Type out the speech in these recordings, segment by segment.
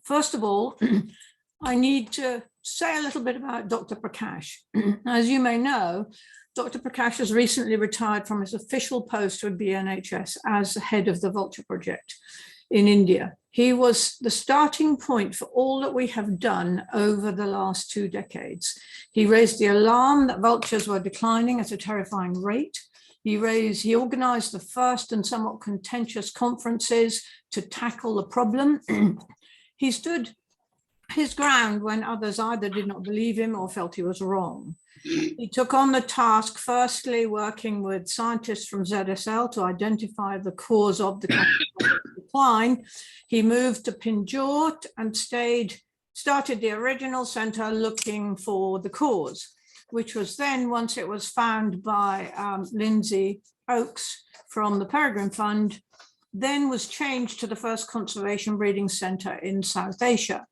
First of all, I need to say a little bit about Dr. Prakash. As you may know, Dr. Prakash has recently retired from his official post with the NHS as head of the Vulture Project in India. He was the starting point for all that we have done over the last 2 decades. He raised the alarm that vultures were declining at a terrifying rate. He organized the first and somewhat contentious conferences to tackle the problem. He stood his ground when others either did not believe him or felt he was wrong. He took on the task, firstly, working with scientists from ZSL to identify the cause of the decline. He moved to Pinjore and started the original center looking for the cause, which was then, once it was found by Lindsay Oakes from the Peregrine Fund, then was changed to the first conservation breeding center in South Asia.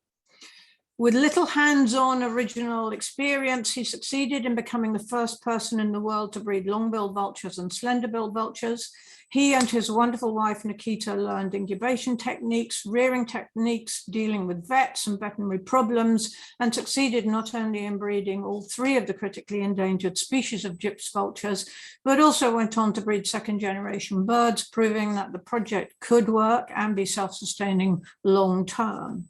With little hands-on original experience, he succeeded in becoming the first person in the world to breed long-billed vultures and slender-billed vultures. He and his wonderful wife, Nikita, learned incubation techniques, rearing techniques, dealing with vets and veterinary problems, and succeeded not only in breeding all 3 of the critically endangered species of gyps vultures, but also went on to breed second-generation birds, proving that the project could work and be self-sustaining long-term.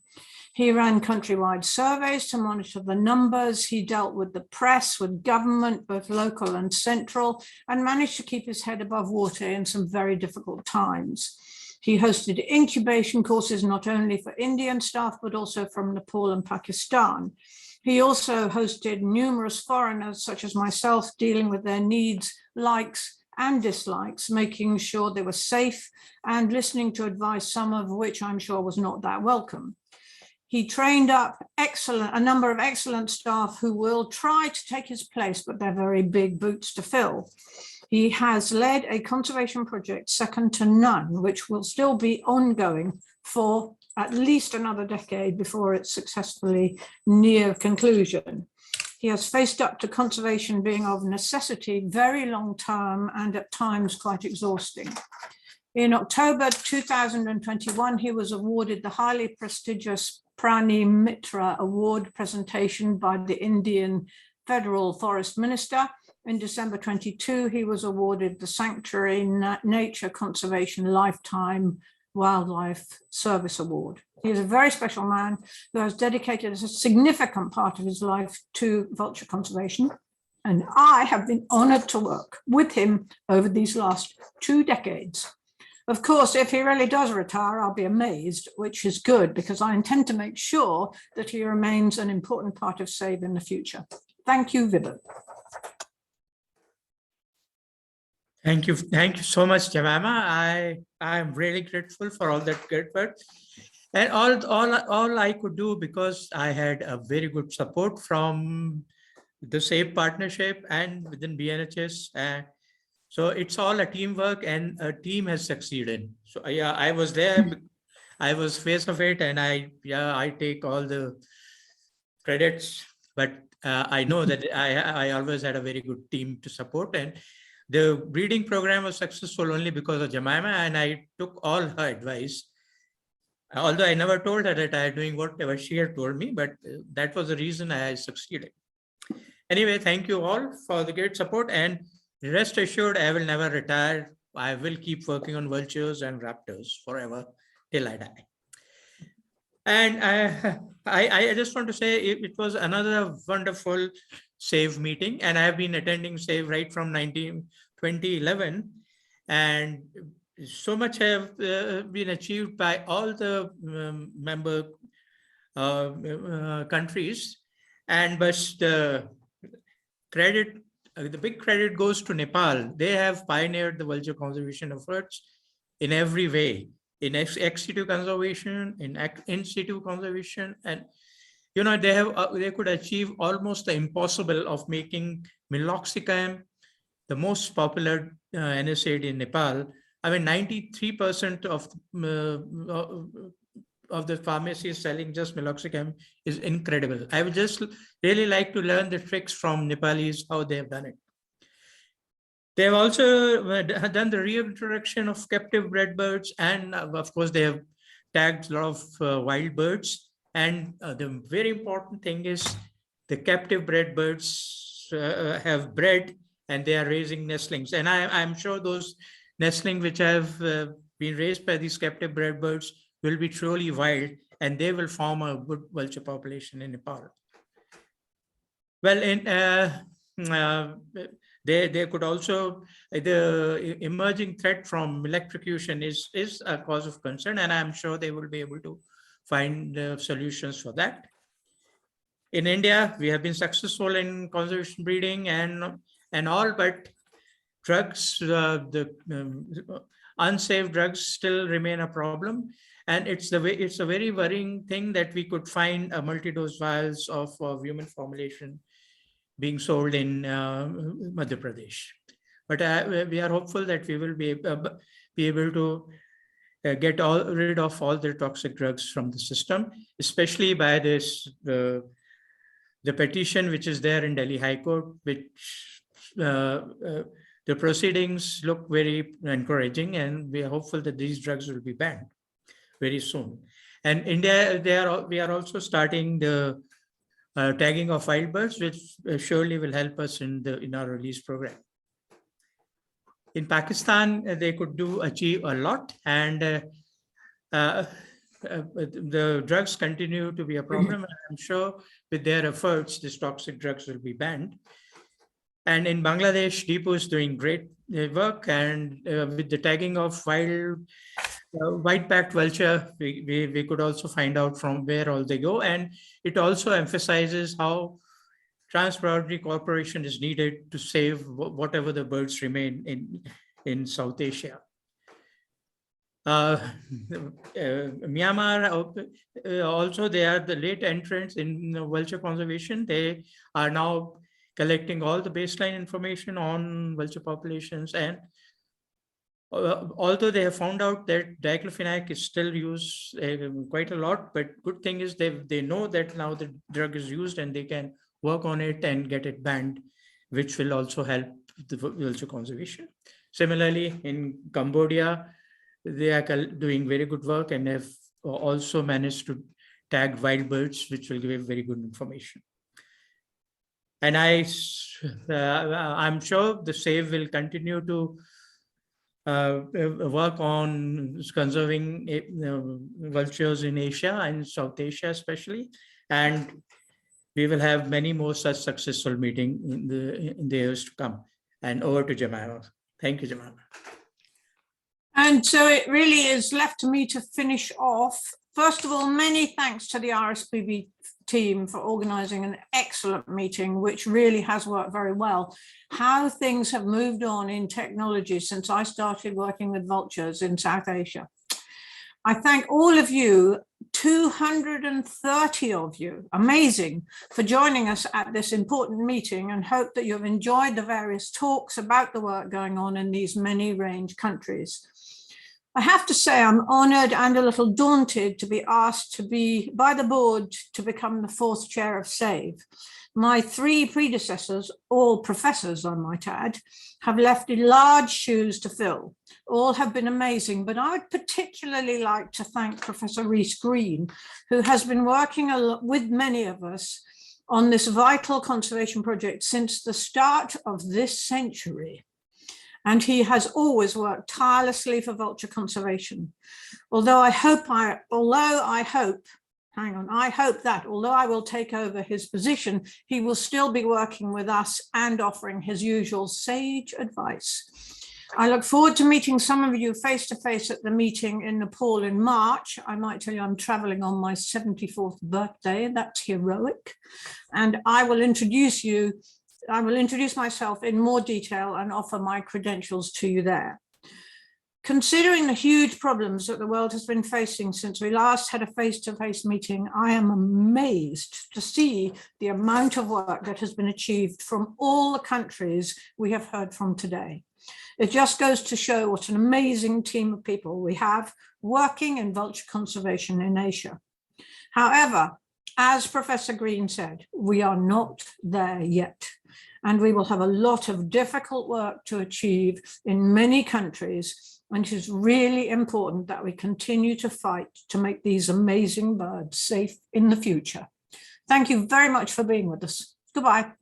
He ran countrywide surveys to monitor the numbers. He dealt with the press, with government, both local and central, and managed to keep his head above water in some very difficult times. He hosted incubation courses not only for Indian staff, but also from Nepal and Pakistan. He also hosted numerous foreigners, such as myself, dealing with their needs, likes, and dislikes, making sure they were safe and listening to advice, some of which I'm sure was not that welcome. He trained up a number of excellent staff who will try to take his place, but they're very big boots to fill. He has led a conservation project second to none, which will still be ongoing for at least another decade before it's successfully near conclusion. He has faced up to conservation being of necessity, very long term, and at times quite exhausting. In October 2021, he was awarded the highly prestigious Prani Mitra Award presentation by the Indian Federal Forest Minister. In December 22, he was awarded the Sanctuary Nature Conservation Lifetime Wildlife Service Award. He is a very special man who has dedicated a significant part of his life to vulture conservation, and I have been honored to work with him over these last 2 decades. Of course, if he really does retire, I'll be amazed, which is good because I intend to make sure that he remains an important part of SAVE in the future. Thank you, Vibhu. Thank you so much, Jemima. I am really grateful for all that great work. And all I could do, because I had a very good support from the SAVE partnership and within BNHS. So it's all a teamwork, and a team has succeeded. So yeah, I was there, I was face of it, and I take all the credits. But I know that I always had a very good team to support, and the breeding program was successful only because of Jemima, and I took all her advice. Although I never told her that I am doing whatever she had told me, but that was the reason I succeeded. Anyway, thank you all for the great support, and rest assured, I will never retire. I will keep working on vultures and raptors forever till I die. And I just want to say it was another wonderful SAVE meeting, and I have been attending SAVE right from 2011, and so much have been achieved by all the member countries, and but the big credit goes to Nepal. They have pioneered the vulture conservation efforts in every way, in ex situ conservation, in situ conservation, and they could achieve almost the impossible of making meloxicam the most popular NSAID in Nepal. I mean, 93% of the pharmacies selling just meloxicam is incredible. I would just really like to learn the tricks from Nepalese, how they have done it. They have also done the reintroduction of captive bred birds, and of course they have tagged a lot of wild birds. And the very important thing is the captive bred birds have bred and they are raising nestlings. And I'm sure those nestlings which have been raised by these captive bred birds will be truly wild, and they will form a good vulture population in Nepal. Well, they could also, the emerging threat from electrocution is a cause of concern, and I'm sure they will be able to find solutions for that. In India, we have been successful in conservation breeding and all, but drugs, unsafe drugs still remain a problem. And it's a very worrying thing that we could find a multi-dose vials of human formulation being sold in Madhya Pradesh. But we are hopeful that we will be able to get rid of all the toxic drugs from the system, especially by this the petition which is there in Delhi High Court, which the proceedings look very encouraging, and we are hopeful that these drugs will be banned very soon. And India, we are also starting the tagging of wild birds, which surely will help us in our release program. In Pakistan, they could achieve a lot, and the drugs continue to be a problem. I'm sure with their efforts, these toxic drugs will be banned. And in Bangladesh, DEPO is doing great work, and with the tagging of white-backed vulture, we could also find out from where all they go. And it also emphasizes how transboundary cooperation is needed to save whatever the birds remain in South Asia. Myanmar, also they are the late entrants in vulture conservation. They are now collecting all the baseline information on vulture populations, and although they have found out that diclofenac is still used quite a lot, but good thing is they know that now the drug is used and they can work on it and get it banned, which will also help the vulture conservation. Similarly, in Cambodia, they are doing very good work and have also managed to tag wild birds, which will give very good information. And I'm sure the SAVE will continue to work on conserving vultures in Asia and South Asia especially. And we will have many more such successful meetings in the years to come. And over to Jemima. Thank you, Jemima. And so it really is left to me to finish off. First of all, many thanks to the RSPB team for organising an excellent meeting, which really has worked very well. How things have moved on in technology since I started working with vultures in South Asia. I thank all of you, 230 of you, amazing, for joining us at this important meeting, and hope that you've enjoyed the various talks about the work going on in these many range countries. I have to say I'm honoured and a little daunted to be asked to be by the board to become the fourth chair of SAVE. My three predecessors, all professors I might add, have left large shoes to fill. All have been amazing, but I would particularly like to thank Professor Rees-Green, who has been working with many of us on this vital conservation project since the start of this century. And he has always worked tirelessly for vulture conservation. I hope that although I will take over his position, he will still be working with us and offering his usual sage advice. I look forward to meeting some of you face-to-face at the meeting in Nepal in March. I might tell you I'm traveling on my 74th birthday. That's heroic. And I will introduce myself in more detail and offer my credentials to you there. Considering the huge problems that the world has been facing since we last had a face-to-face meeting, I am amazed to see the amount of work that has been achieved from all the countries we have heard from today. It just goes to show what an amazing team of people we have working in vulture conservation in Asia. However, as Professor Green said, we are not there yet. And we will have a lot of difficult work to achieve in many countries And it is really important that we continue to fight to make these amazing birds safe in the future. Thank you very much for being with us. Goodbye.